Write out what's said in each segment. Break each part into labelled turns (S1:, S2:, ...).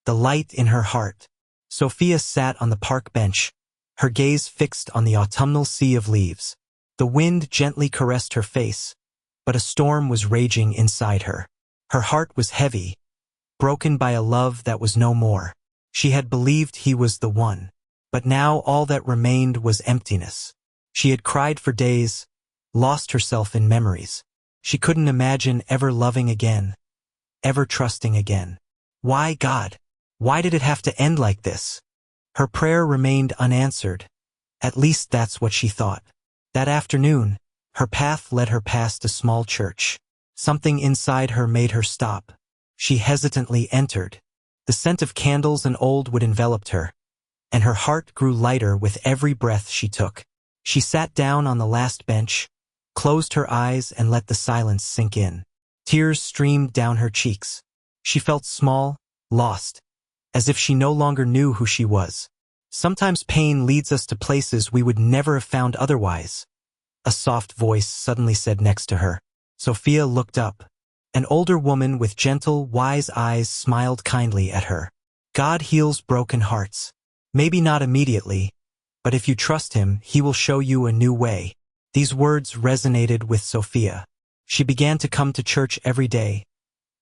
S1: the light in her heart. Sofia sat on the park bench, her gaze fixed on the autumnal sea of leaves. The wind gently caressed her face, but a storm was raging inside her. Her heart was heavy, broken by a love that was no more. She had believed he was the one, but now all that remained was emptiness. She had cried for days, lost herself in memories. She couldn't imagine ever loving again, ever trusting again. Why, God? Why did it have to end like this? Her prayer remained unanswered. At least that's what she thought. That afternoon, her path led her past a small church. Something inside her made her stop. She hesitantly entered. The scent of candles and old wood enveloped her, and her heart grew lighter with every breath she took. She sat down on the last bench, closed her eyes and let the silence sink in. Tears streamed down her cheeks. She felt small, lost, as if she no longer knew who she was. Sometimes pain leads us to places we would never have found otherwise. A soft voice suddenly said next to her. Sofia looked up. An older woman with gentle, wise eyes smiled kindly at her. God heals broken hearts. Maybe not immediately, but if you trust him, he will show you a new way. These words resonated with Sofia. She began to come to church every day,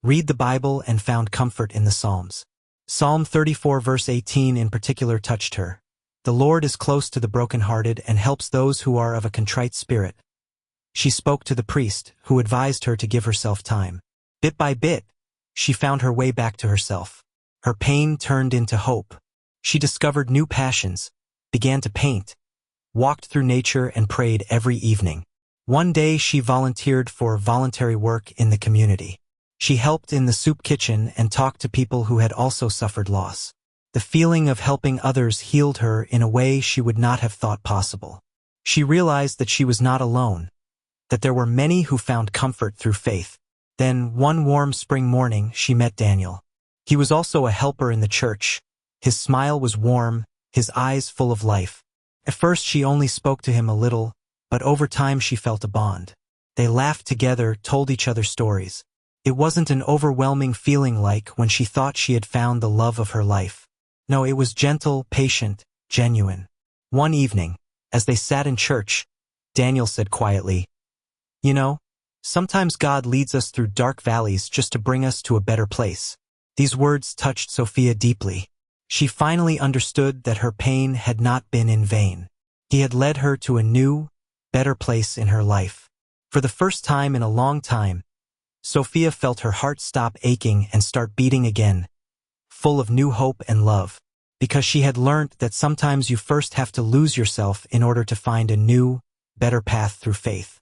S1: read the Bible, and found comfort in the Psalms. Psalm 34 verse 18 in particular touched her. The Lord is close to the brokenhearted and helps those who are of a contrite spirit. She spoke to the priest, who advised her to give herself time. Bit by bit, she found her way back to herself. Her pain turned into hope. She discovered new passions, began to paint, walked through nature, and prayed every evening. One day she volunteered for voluntary work in the community. She helped in the soup kitchen and talked to people who had also suffered loss. The feeling of helping others healed her in a way she would not have thought possible. She realized that she was not alone, that there were many who found comfort through faith. Then, one warm spring morning, she met Daniel. He was also a helper in the church. His smile was warm, his eyes full of life. At first she only spoke to him a little, but over time she felt a bond. They laughed together, told each other stories. It wasn't an overwhelming feeling like when she thought she had found the love of her life. No, it was gentle, patient, genuine. One evening, as they sat in church, Daniel said quietly, "You know, sometimes God leads us through dark valleys just to bring us to a better place." These words touched Sofia deeply. She finally understood that her pain had not been in vain. He had led her to a new, better place in her life. For the first time in a long time, Sofia felt her heart stop aching and start beating again, full of new hope and love, because she had learned that sometimes you first have to lose yourself in order to find a new, better path through faith.